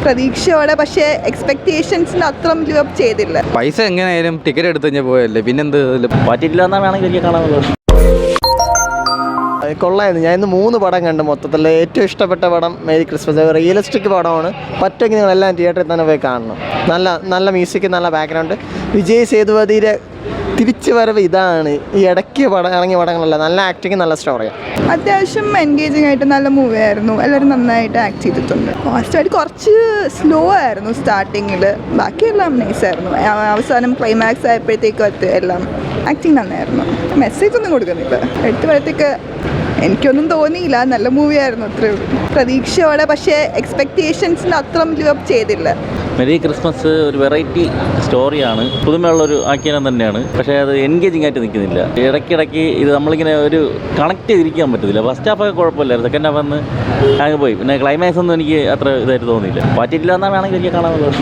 പ്രതീക്ഷയോടെ, പക്ഷേ എക്സ്പെക്ടേഷൻസിന് അത്ര ലിവ് അപ്പ് ചെയ്തില്ല. പൈസ എങ്ങനെയായാലും ടിക്കറ്റ് എടുത്ത് കഴിഞ്ഞാൽ പോയല്ലേ, പിന്നെന്ത് പറ്റില്ല എന്നാ വേണമെങ്കിൽ കാണാനുള്ളത്. കൊള്ളായിരുന്നു. ഞാൻ ഇന്ന് 3 പടം കണ്ടു. മൊത്തത്തിൽ ഏറ്റവും ഇഷ്ടപ്പെട്ട പടം മേരി ക്രിസ്മസ്. റിയലിസ്റ്റിക് പടമാണ്. പറ്റുമെങ്കിൽ നിങ്ങളെല്ലാം തിയേറ്ററിൽ തന്നെ പോയി കാണണം. നല്ല മ്യൂസിക്, നല്ല ബാക്ക്ഗ്രൗണ്ട്. വിജയ് സേതുപതിയുടെ തിരിച്ചു വരവ് ഇതാണ്. ഈ ഇടയ്ക്ക് ഇറങ്ങിയ പടങ്ങളല്ല. നല്ല ആക്ടിങ്, നല്ല സ്റ്റോറിയാണ്. അത്യാവശ്യം എൻഗേജിങ് ആയിട്ട് നല്ല മൂവി ആയിരുന്നു. എല്ലാവരും നന്നായിട്ട് ആക്ട് ചെയ്തിട്ടുണ്ട്. ഫാസ്റ്റായിട്ട് കുറച്ച് സ്ലോ ആയിരുന്നു സ്റ്റാർട്ടിങ്ങിൽ, ബാക്കിയെല്ലാം നൈസായിരുന്നു. അവസാനം ക്ലൈമാക്സ് ആയപ്പോഴത്തേക്കും എല്ലാം ആക്ടിങ് നന്നായിരുന്നു. മെസ്സേജ് ഒന്നും കൊടുക്കുന്നില്ല. എടുത്തപ്പോഴത്തേക്ക് എനിക്കൊന്നും തോന്നിയില്ല. നല്ല മൂവിയായിരുന്നു, അത്രയേ ഉള്ളൂ. പ്രതീക്ഷയോടെ, പക്ഷേ എക്സ്പെക്ടേഷൻസിന് അത്ര ലിവ് അപ്പ് ചെയ്തില്ല. മെരി ക്രിസ്മസ് ഒരു വെറൈറ്റി സ്റ്റോറിയാണ്, പുതുമയുള്ളൊരു ആഖ്യാനം തന്നെയാണ്. പക്ഷേ അത് എൻഗേജിങ് ആയിട്ട് നിൽക്കുന്നില്ല. ഇടയ്ക്കിടയ്ക്ക് ഇത് നമ്മളിങ്ങനെ ഒരു കണക്ട് ചെയ്തിരിക്കാൻ പറ്റത്തില്ല. ഫസ്റ്റ് ഹാഫൊക്കെ കുഴപ്പമില്ലായിരുന്നു, സെക്കൻഡ് ഹാഫ് വന്ന് അങ്ങ് പോയി. പിന്നെ ക്ലൈമാക്സ് ഒന്നും എനിക്ക് അത്ര ഇതായിട്ട് തോന്നിയില്ല. പറ്റില്ല എന്നാൽ വേണമെങ്കിൽ എനിക്ക് കാണാനുള്ളത്.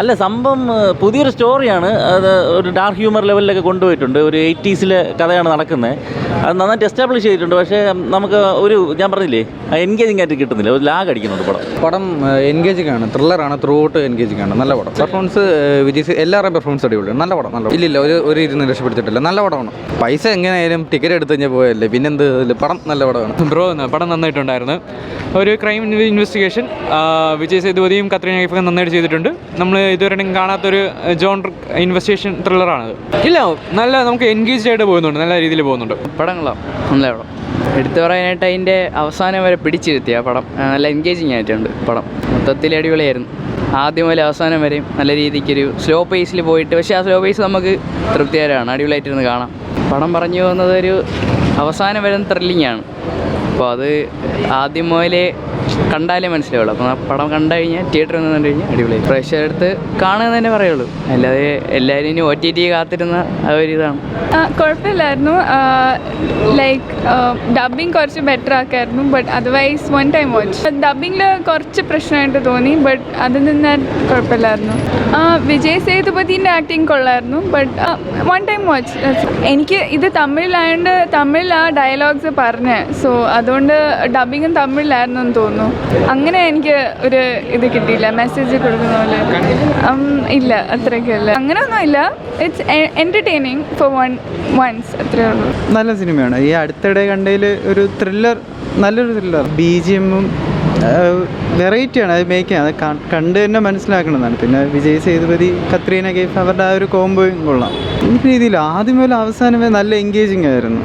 അല്ല, സംഭവം പുതിയൊരു സ്റ്റോറിയാണ്. അത് ഒരു ഡാർക്ക് ഹ്യൂമർ ലെവലിലൊക്കെ കൊണ്ടുപോയിട്ടുണ്ട്. ഒരു 80s കഥയാണ് നടക്കുന്നത്. അത് നന്നായിട്ട് എസ്റ്റാബ്ലിഷ് ചെയ്തിട്ടുണ്ട്. പക്ഷേ നമുക്ക് ഞാൻ പറഞ്ഞില്ലേ, എൻഗേജിങ് ആയിട്ട് കിട്ടുന്നില്ല. ഒരു ലാഗ് അടിക്കുന്നുണ്ട് പടം എൻഗേജിങ് ആണ്, ത്രില്ലറാണ്, ത്രൂ ഔട്ട് എൻഗേജിങ് ആണ്. നല്ല പടം. പെർഫോമൻസ് വിജയ് എല്ലാവരുടെയും പെർഫോമൻസ് അടിപൊളിയാണ്. നല്ല പടം. ഇല്ല ഒരു ഇരുന്ന് രക്ഷപ്പെടുത്തിയിട്ടില്ല. നല്ല പടമാണ്. പൈസ എങ്ങനെയായാലും ടിക്കറ്റ് എടുത്ത് കഴിഞ്ഞാൽ പോയല്ലേ, പിന്നെന്ത് പടം. നല്ല പടമാണ് ബ്രോ. പടം നന്നായിട്ടുണ്ടായിരുന്നു. ഒരു ക്രൈം ഇൻവെസ്റ്റിഗേഷൻ. വിജയ് സേതുപതിയും കത്രീന കൈഫൊക്കെ നന്നായിട്ട് ചെയ്തിട്ടുണ്ട്. നമ്മൾ ഇതുവരെ കാണാത്തൊരു ജോണർ ഇൻവെസ്റ്റിഗേഷൻ ത്രില്ലറാണത്. ഇല്ല, നല്ല നമുക്ക് എൻഗേജ്ഡ് ആയിട്ട് പോകുന്നുണ്ട്, നല്ല രീതിയിൽ പോകുന്നുണ്ട്. പടങ്ങളാണ് നല്ല പടം. എടുത്തു പറയാനായിട്ട് അതിൻ്റെ അവസാനം വരെ പിടിച്ചിരുത്തിയ പടം. നല്ല എൻഗേജിങ് ആയിട്ടുണ്ട് പടം. മൊത്തത്തിൽ അടിപൊളിയായിരുന്നു. ആദ്യം മുതൽ അവസാനം വരെയും നല്ല രീതിക്കൊരു സ്ലോ പേസിൽ പോയിട്ട്, പക്ഷേ ആ സ്ലോ പേസ് നമുക്ക് തൃപ്തികരമാണ്. അടിപൊളിയായിട്ടിരുന്ന് കാണാം. പടം പറഞ്ഞു പോകുന്നത് ഒരു അവസാനം വരുന്ന ത്രില്ലിംഗ് ആണ്. അപ്പോൾ അത് ആദ്യം മുതലേ കണ്ടാലേ മനസ്സിലാവുള്ളൂ. അപ്പോൾ ആ പടം കണ്ടു കഴിഞ്ഞാൽ, തിയേറ്ററിൽ നിന്ന് കണ്ടു കഴിഞ്ഞാൽ അടിപൊളി. പ്രേക്ഷകരെടുത്ത് കാണുക തന്നെ പറയുള്ളൂ. അല്ലാതെ എല്ലാവരും ഇനി OTT കാത്തിരുന്ന ആ ഒരു ഇതാണ്. കുഴപ്പമില്ലായിരുന്നു. ലൈക്ക് ഡബിങ് കുറച്ച് ബെറ്റർ ആക്കായിരുന്നു. But otherwise one time watch. ഡബിങ്ങിൽ കുറച്ച് പ്രശ്നമായിട്ട് തോന്നി, ബട്ട് അതിൽ നിന്ന് കുഴപ്പമില്ലായിരുന്നു. വിജയ് സേതുപതിൻ്റെ ആക്ടിങ് കൊള്ളായിരുന്നു. But one time watch. എനിക്ക് ഇത് തമിഴിലായതുകൊണ്ട് തമിഴിൽ ആ ഡയലോഗ്സ് പറഞ്ഞ്, സോ അതുകൊണ്ട് ഡബിങ്ങും തമിഴിലായിരുന്നു എന്ന് തോന്നുന്നു. അങ്ങനെ എനിക്ക് ഒരു ഇത് കിട്ടിയില്ല, മെസ്സേജ് കൊടുക്കുന്ന പോലെ. ഇല്ല, അത്രയ്ക്കല്ല. അങ്ങനെയൊന്നും ഇല്ല. ഇറ്റ്സ് എൻ്റർടൈനിങ് ഫോർ വൺസ്, അത്രേ ഉള്ളൂ. നല്ല സിനിമയാണ്. ഈ അടുത്തിടെ കണ്ടതിൽ ഒരു ത്രില്ലർ, നല്ലൊരു ത്രില്ലർ. BGM-ഉം വെറൈറ്റിയാണ്. അത് മേക്കാണ്, അത് കണ്ട് തന്നെ മനസ്സിലാക്കണമെന്നാണ്. പിന്നെ വിജയ് സേതുപതി, കത്രീന കൈഫ്, അവരുടെ ആ ഒരു കോംബോയും കൊള്ളാം. ഈ രീതിയിൽ ആദ്യം മുതൽ അവസാനം വരെ നല്ല എൻഗേജിങ് ആയിരുന്നു.